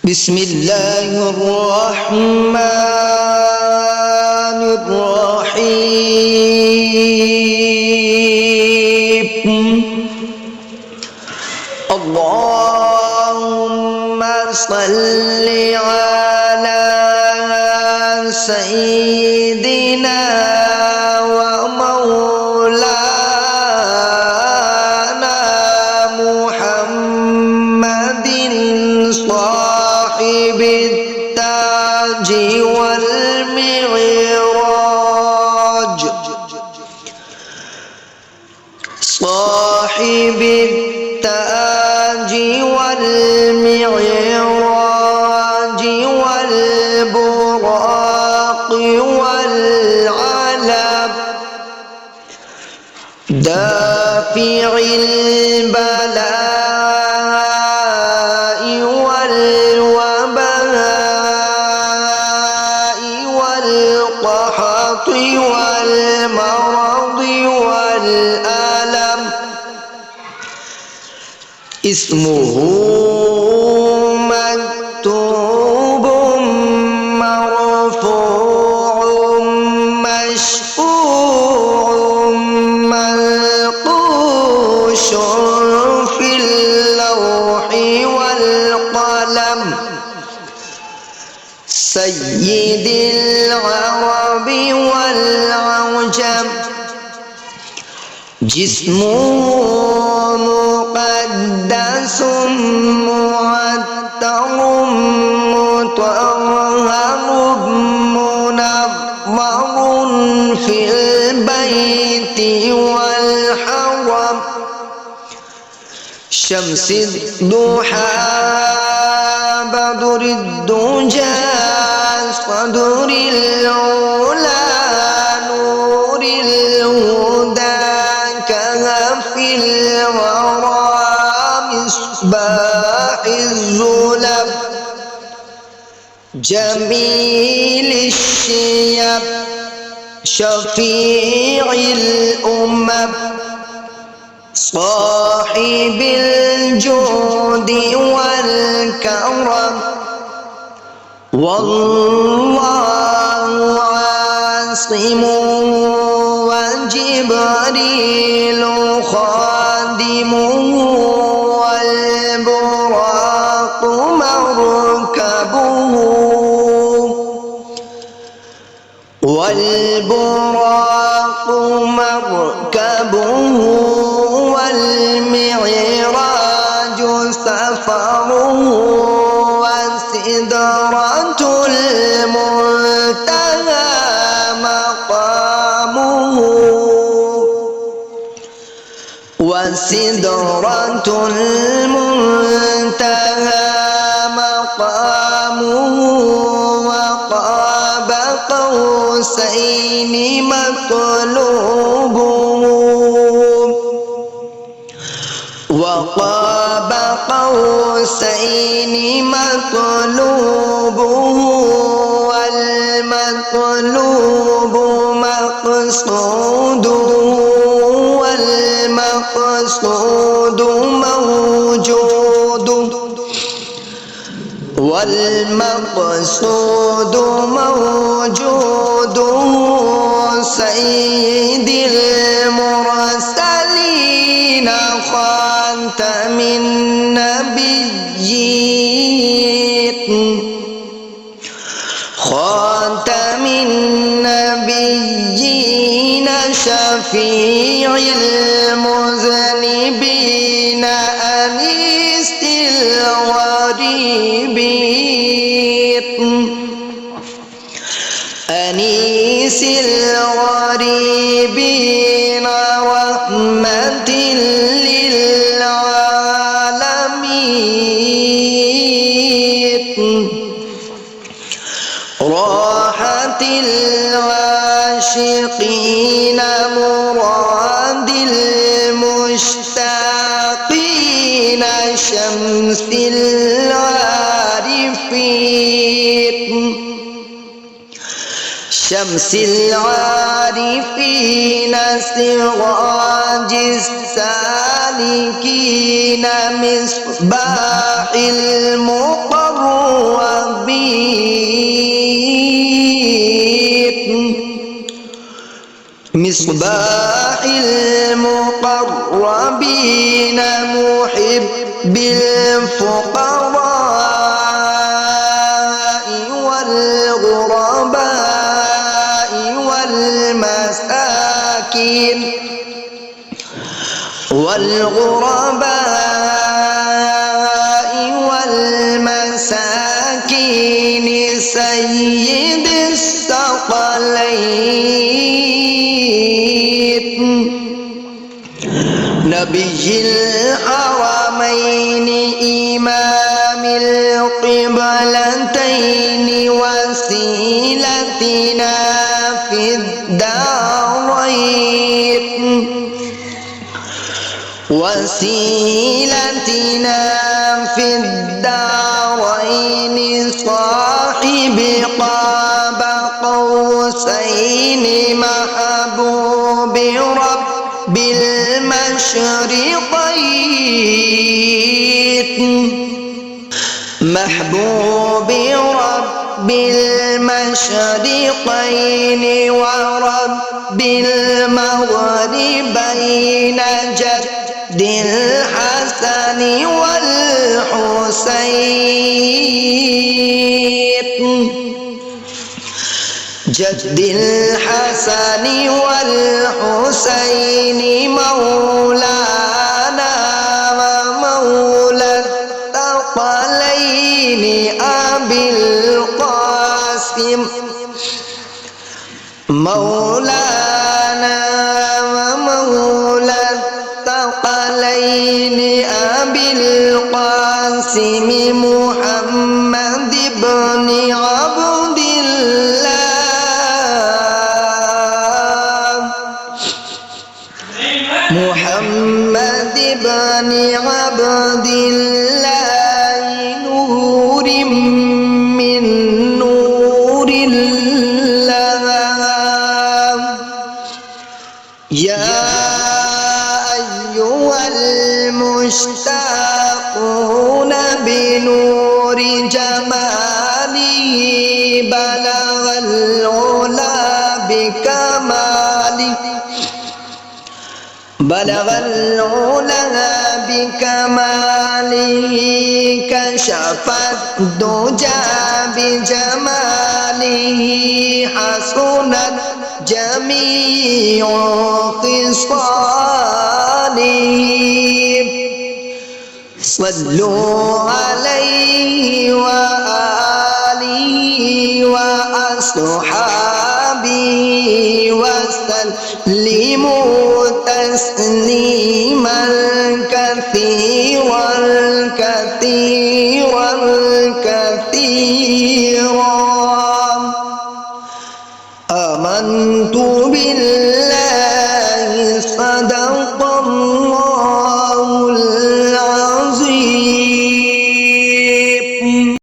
بسم الله الرحمن الرحيم اللهم صل على سيدنا ومولانا محمد صاحب التاج والمعراج صاحب التاج والمعراج والبراق والعلم دافع البلاء والوباء والقحط والمرض والألم اسمه مكتوب مرفوع مشفوع منقوش في اللوح والقلم سيد العرب والعجم جسمه مقدس معطر مطهر منور في البيت والحرم شمس الضحى بدر الدجى صدر العلا نور الهدى كهف الورى مصباح الظلم جميل الشيب شفيع الأمم صاحب الجود والكرم والله عاصم وجبريل خادمه والبراق مركبه والمعراج سفره وسدرة المنتهى مقامه وسدرة المنتهى مقامه وقاب قوسين مطلوبه وقاب قوسين مطلوبه والمطلوب مقصوده والمقصود موجود والمقصود موجود سيد المرسلين خاتم النبيين خاتم النبيين شفيع المذنبين أنيس الغريبين أنيس الغريبين رحمة للعالمين راحة العاشقين مراد المشتاقين شمس العارفين شمس العارفين سراج السالكين مصباح المقربين مصباح المقربين محب الفقراء والغرباء والمساكين سيد الثقلين نبي الحرمين إمام القبلتين وسيلتنا في الدارين صاحب قاب قوسين محبوب رب المشرقين ورب المغربين جد الحسن والحسين مولانا ومولى الثقلين أبي القاسم مولانا ومولى الثقلين أبي القاسم محمد بن عبد الله نور من نور الله يا أيها المشتاقون بنور جماله بلغ العلا بكماله كشف الدجى بجماله حسنت جميع خصاله صلوا عليه وآله وأصحابه وسلموا تسليما كثيرا